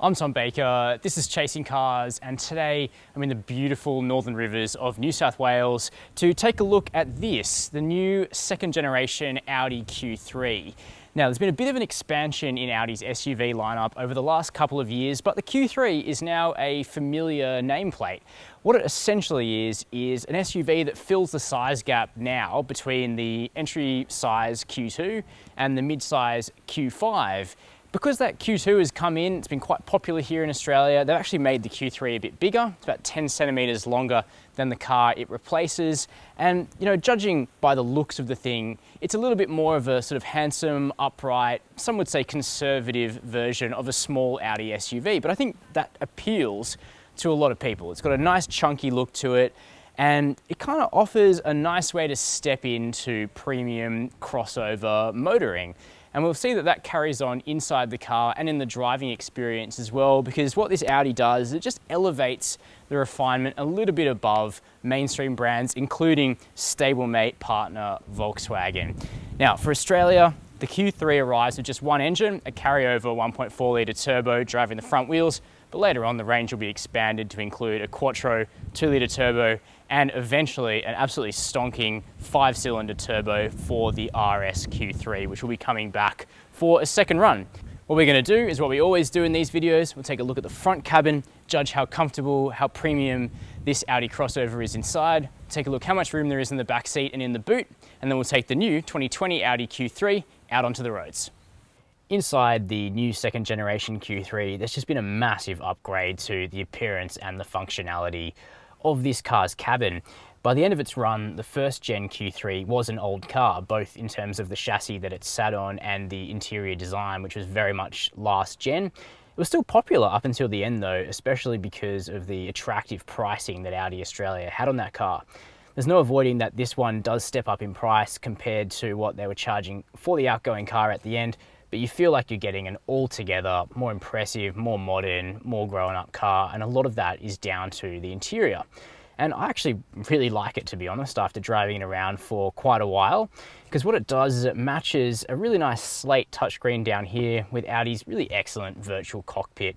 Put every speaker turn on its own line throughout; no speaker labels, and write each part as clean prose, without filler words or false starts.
I'm Tom Baker, this is Chasing Cars, and today I'm in the beautiful northern rivers of New South Wales to take a look at this, the new second generation Audi Q3. Now, there's been a bit of an expansion in Audi's SUV lineup over the last couple of years, but the Q3 is now a familiar nameplate. What it essentially is an SUV that fills the size gap now between the entry size Q2 and the mid-size Q5. Because that Q2 has come in, it's been quite popular here in Australia. They've actually made the Q3 a bit bigger. It's about 10 centimeters longer than the car it replaces. And, you know, judging by the looks of the thing, it's a little bit more of a sort of handsome, upright, some would say conservative version of a small Audi SUV. But I think that appeals to a lot of people. It's got a nice chunky look to it, and it kind of offers a nice way to step into premium crossover motoring. And we'll see that that carries on inside the car and in the driving experience as well, because what this Audi does is it just elevates the refinement a little bit above mainstream brands, including stablemate partner Volkswagen. Now, for Australia, the Q3 arrives with just one engine, a carryover 1.4 litre turbo driving the front wheels, but later on the range will be expanded to include a quattro 2 litre turbo and eventually an absolutely stonking 5-cylinder turbo for the RS Q3, which will be coming back for a second run. What we're going to do is what we always do in these videos. We'll take a look at the front cabin, judge how comfortable, how premium this Audi crossover is inside, take a look how much room there is in the back seat and in the boot, and then we'll take the new 2020 Audi Q3 out onto the roads. Inside the new second generation Q3, there's just been a massive upgrade to the appearance and the functionality of this car's cabin. By the end of its run, the first gen Q3 was an old car, both in terms of the chassis that it sat on and the interior design, which was very much last gen. It was still popular up until the end though, especially because of the attractive pricing that Audi Australia had on that car. There's no avoiding that this one does step up in price compared to what they were charging for the outgoing car at the end, but you feel like you're getting an altogether more impressive, more modern, more grown-up car, and a lot of that is down to the interior. And I actually really like it, to be honest, after driving it around for quite a while, because what it does is it matches a really nice slate touchscreen down here with Audi's really excellent virtual cockpit.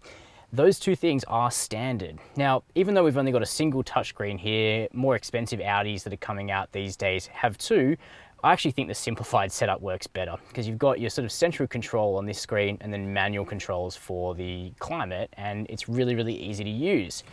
Those two things are standard. Now, even though we've only got a single touchscreen here, more expensive Audis that are coming out these days have two. I actually think the simplified setup works better because you've got your sort of central control on this screen and then manual controls for the climate, and it's really, really easy to use.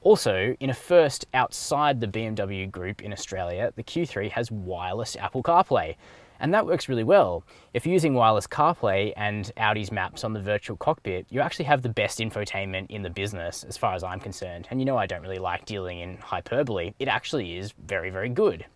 Also, in a first outside the BMW group in Australia, the Q3 has wireless Apple CarPlay, and that works really well. If you're using wireless CarPlay and Audi's maps on the virtual cockpit, you actually have the best infotainment in the business as far as I'm concerned. And you know I don't really like dealing in hyperbole. It actually is very, very good.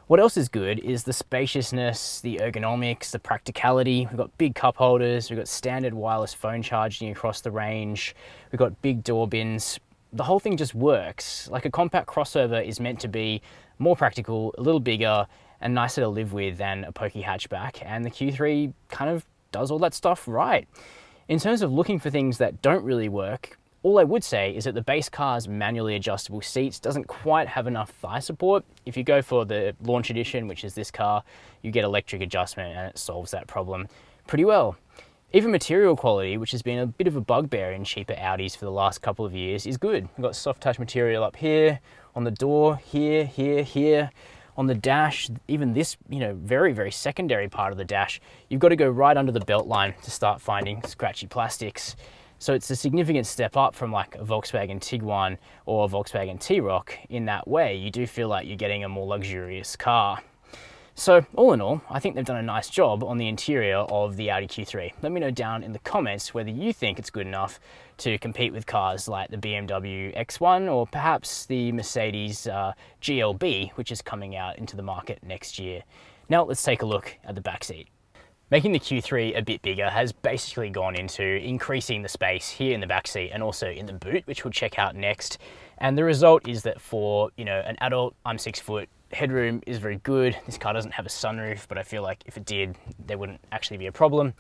What else is good is the spaciousness, the ergonomics, the practicality. We've got big cup holders, we've got standard wireless phone charging across the range, we've got big door bins. The whole thing just works. Like a compact crossover is meant to be more practical, a little bigger, and nicer to live with than a pokey hatchback, and the Q3 kind of does all that stuff right. In terms of looking for things that don't really work, all I would say is that the base car's manually adjustable seats doesn't quite have enough thigh support. If you go for the launch edition, which is this car, you get electric adjustment and it solves that problem pretty well. Even material quality, which has been a bit of a bugbear in cheaper Audis for the last couple of years, is good. We've got soft touch material up here, on the door, here, here, on the dash, even this, you know, very, very secondary part of the dash, you've got to go right under the belt line to start finding scratchy plastics. So it's a significant step up from like a Volkswagen Tiguan or a Volkswagen T-Roc in that way. You do feel like you're getting a more luxurious car. So all in all, I think they've done a nice job on the interior of the Audi Q3. Let me know down in the comments whether you think it's good enough to compete with cars like the BMW X1 or perhaps the Mercedes GLB, which is coming out into the market next year. Now let's take a look at the backseat. Making the Q3 a bit bigger has basically gone into increasing the space here in the backseat and also in the boot, which we'll check out next. And the result is that for, you know, an adult, I'm 6 foot, headroom is very good. This car doesn't have a sunroof, but I feel like if it did, there wouldn't actually be a problem.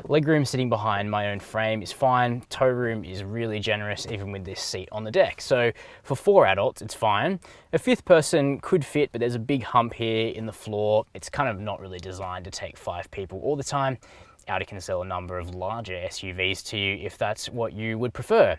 Legroom sitting behind my own frame is fine. Tow room is really generous, even with this seat on the deck. So for 4 adults, it's fine. A 5th person could fit, but there's a big hump here in the floor. It's kind of not really designed to take 5 people all the time. Audi can sell a number of larger SUVs to you if that's what you would prefer.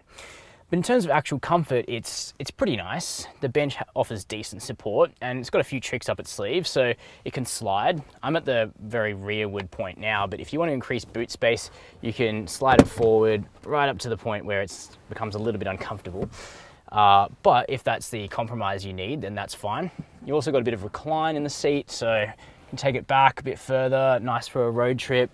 But in terms of actual comfort, it's pretty nice. The bench offers decent support and it's got a few tricks up its sleeve, so it can slide. I'm at the very rearward point now, but if you want to increase boot space, you can slide it forward right up to the point where it becomes a little bit uncomfortable. But if that's the compromise you need, then that's fine. You also got a bit of recline in the seat, so you can take it back a bit further, nice for a road trip.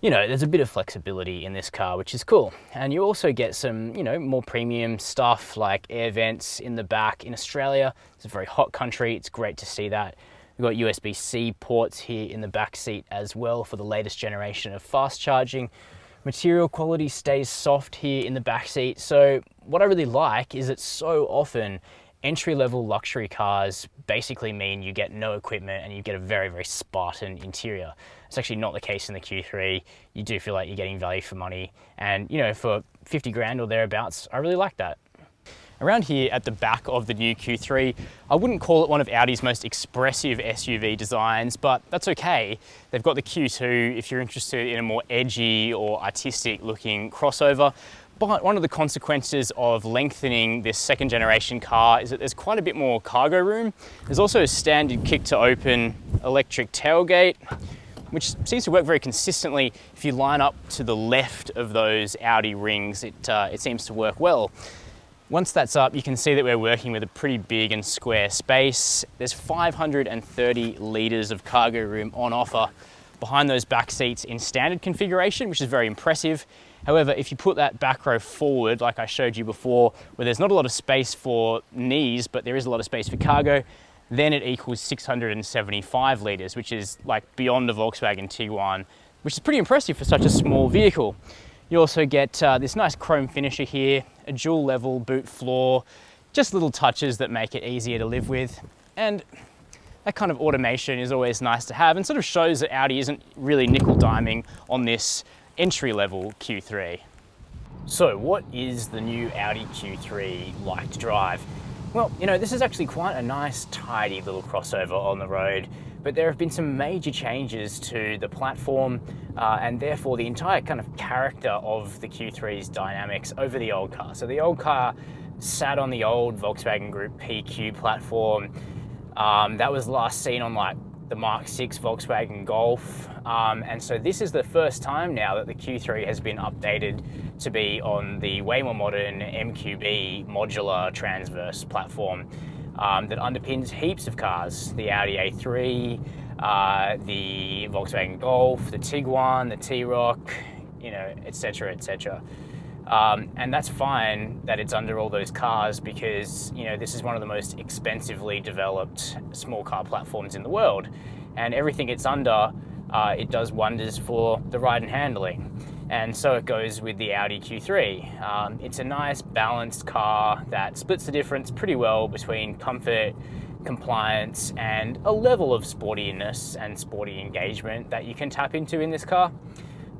You know, there's a bit of flexibility in this car, which is cool. And you also get some, you know, more premium stuff like air vents in the back. In Australia, it's a very hot country. It's great to see that. We've got USB-C ports here in the back seat as well for the latest generation of fast charging. Material quality stays soft here in the back seat. So what I really like is that so often entry-level luxury cars basically mean you get no equipment and you get a very, very Spartan interior. It's actually not the case in the Q3. You do feel like you're getting value for money. And, you know, for 50 grand or thereabouts, I really like that. Around here at the back of the new Q3, I wouldn't call it one of Audi's most expressive SUV designs, but that's okay. They've got the Q2 if you're interested in a more edgy or artistic looking crossover. But one of the consequences of lengthening this second generation car is that there's quite a bit more cargo room. There's also a standard kick to open electric tailgate, which seems to work very consistently. If you line up to the left of those Audi rings, it seems to work well. Once that's up, you can see that we're working with a pretty big and square space. There's 530 litres of cargo room on offer behind those back seats in standard configuration, which is very impressive. However, if you put that back row forward, like I showed you before, where there's not a lot of space for knees, but there is a lot of space for cargo, then it equals 675 litres, which is like beyond the Volkswagen Tiguan, which is pretty impressive for such a small vehicle. You also get this nice chrome finisher here, a dual level boot floor, just little touches that make it easier to live with. And that kind of automation is always nice to have and sort of shows that Audi isn't really nickel diming on this entry-level Q3. So what is the new Audi Q3 like to drive? Well, you know, this is actually quite a nice, tidy little crossover on the road, but there have been some major changes to the platform and therefore the entire kind of character of the Q3's dynamics over the old car. So the old car sat on the old Volkswagen Group PQ platform. That was last seen on like the Mark 6 Volkswagen Golf. And so this is the first time now that the Q3 has been updated to be on the way more modern MQB modular transverse platform that underpins heaps of cars. The Audi A3, the Volkswagen Golf, the Tiguan, the T-Roc, you know, etc., etc. And that's fine that it's under all those cars because, you know, this is one of the most expensively developed small car platforms in the world. And everything it's under, it does wonders for the ride and handling. And so it goes with the Audi Q3. It's a nice balanced car that splits the difference pretty well between comfort, compliance, and a level of sportiness and sporty engagement that you can tap into in this car.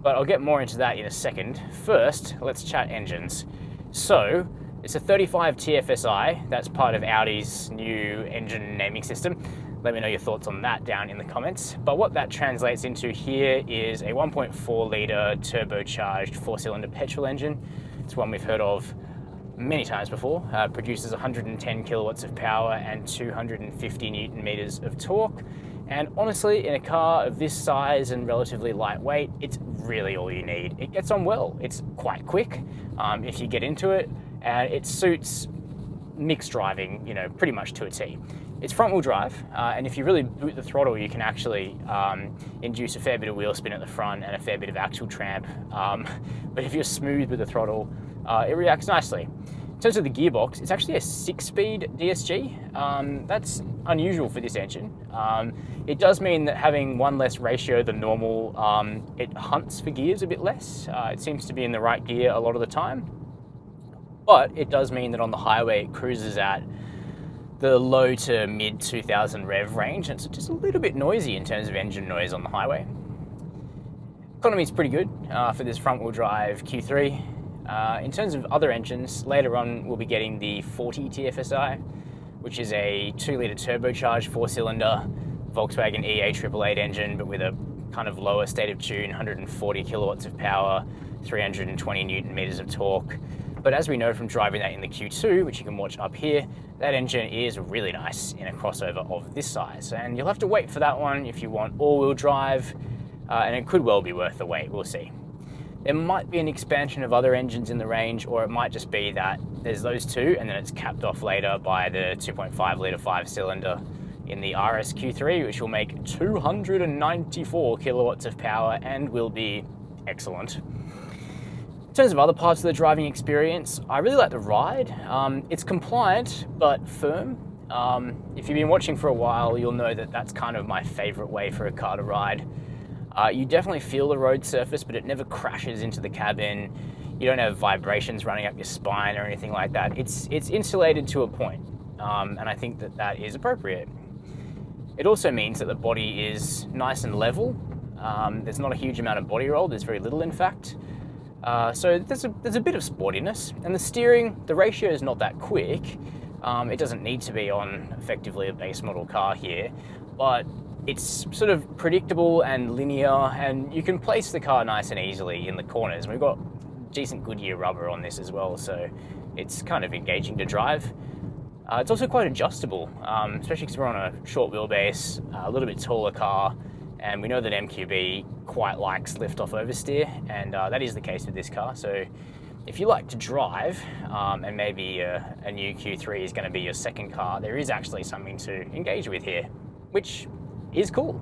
But I'll get more into that in a second. First, let's chat engines. So, it's a 35 TFSI, that's part of Audi's new engine naming system. Let me know your thoughts on that down in the comments. But what that translates into here is a 1.4 litre turbocharged 4-cylinder petrol engine. It's one we've heard of many times before. Produces 110 kilowatts of power and 250 Newton meters of torque. And honestly, in a car of this size and relatively lightweight, it's really all you need. It gets on well. It's quite quick if you get into it, and it suits mixed driving, you know, pretty much to a T. It's front wheel drive, and if you really boot the throttle, you can actually induce a fair bit of wheel spin at the front and a fair bit of axle tramp. But if you're smooth with the throttle, it reacts nicely. In terms of the gearbox, it's actually a 6-speed DSG. That's unusual for this engine. It does mean that having one less ratio than normal, it hunts for gears a bit less. It seems to be in the right gear a lot of the time. But it does mean that on the highway, it cruises at the low to mid 2000 rev range, and it's just a little bit noisy in terms of engine noise on the highway. Economy is pretty good for this front wheel drive Q3. In terms of other engines, later on we'll be getting the 40 TFSI, which is a 2 litre turbocharged 4-cylinder Volkswagen E8888 engine, but with a kind of lower state of tune, 140 kilowatts of power, 320 Newton meters of torque. But as we know from driving that in the Q2, which you can watch up here, that engine is really nice in a crossover of this size. And you'll have to wait for that one if you want all-wheel drive, and it could well be worth the wait, we'll see. There might be an expansion of other engines in the range, or it might just be that there's those two and then it's capped off later by the 2.5 litre 5-cylinder in the RS Q3, which will make 294 kilowatts of power and will be excellent. In terms of other parts of the driving experience, I really like the ride. It's compliant but firm. If you've been watching for a while, you'll know that that's kind of my favorite way for a car to ride. You definitely feel the road surface, but it never crashes into the cabin. You don't have vibrations running up your spine or anything like that. It's insulated to a point, and I think that that is appropriate. It also means that the body is nice and level. There's not a huge amount of body roll. There's very little, in fact. So there's a bit of sportiness, and the steering, the ratio is not that quick. It doesn't need to be on effectively a base model car here, but it's sort of predictable and linear, and you can place the car nice and easily in the corners. We've got decent Goodyear rubber on this as well, so it's kind of engaging to drive. It's also quite adjustable, especially because we're on a short wheelbase, a little bit taller car, and we know that MQB quite likes lift-off oversteer, and that is the case with this car. So if you like to drive, and maybe a new Q3 is going to be your second car, there is actually something to engage with here, which is cool.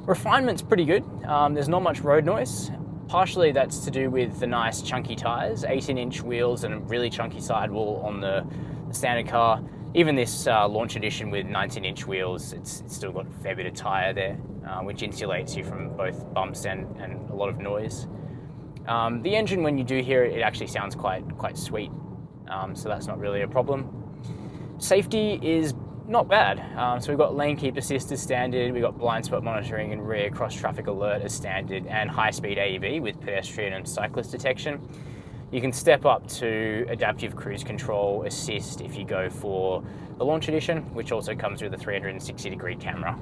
Refinement's pretty good. There's not much road noise. Partially that's to do with the nice chunky tyres, 18-inch wheels and a really chunky sidewall on the standard car. Even this launch edition with 19-inch wheels, it's still got a fair bit of tyre there, which insulates you from both bumps and a lot of noise. The engine, when you do hear it, it actually sounds quite sweet, so that's not really a problem. Safety is not bad. So we've got lane keep assist as standard, we've got blind spot monitoring and rear cross traffic alert as standard, and high-speed AEB with pedestrian and cyclist detection. You can step up to adaptive cruise control assist if you go for the launch edition, which also comes with a 360-degree camera.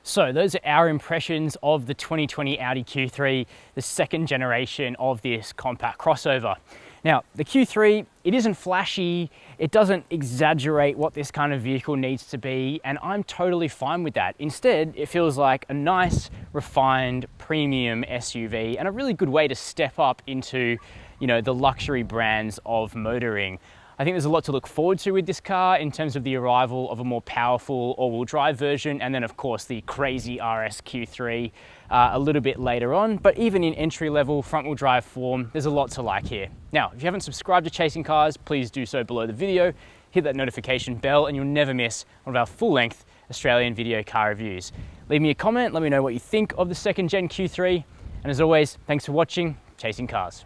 So those are our impressions of the 2020 Audi Q3, the second generation of this compact crossover. Now, the Q3, it isn't flashy, it doesn't exaggerate what this kind of vehicle needs to be, and I'm totally fine with that. Instead, it feels like a nice, refined, premium SUV and a really good way to step up into, the luxury brands of motoring. I think there's a lot to look forward to with this car in terms of the arrival of a more powerful all-wheel drive version, and then of course the crazy RS Q3 a little bit later on. But even in entry-level front-wheel drive form, there's a lot to like here. Now, if you haven't subscribed to Chasing Cars, please do so below the video. Hit that notification bell and you'll never miss one of our full-length Australian video car reviews. Leave me a comment, let me know what you think of the second gen Q3, and as always, thanks for watching Chasing Cars.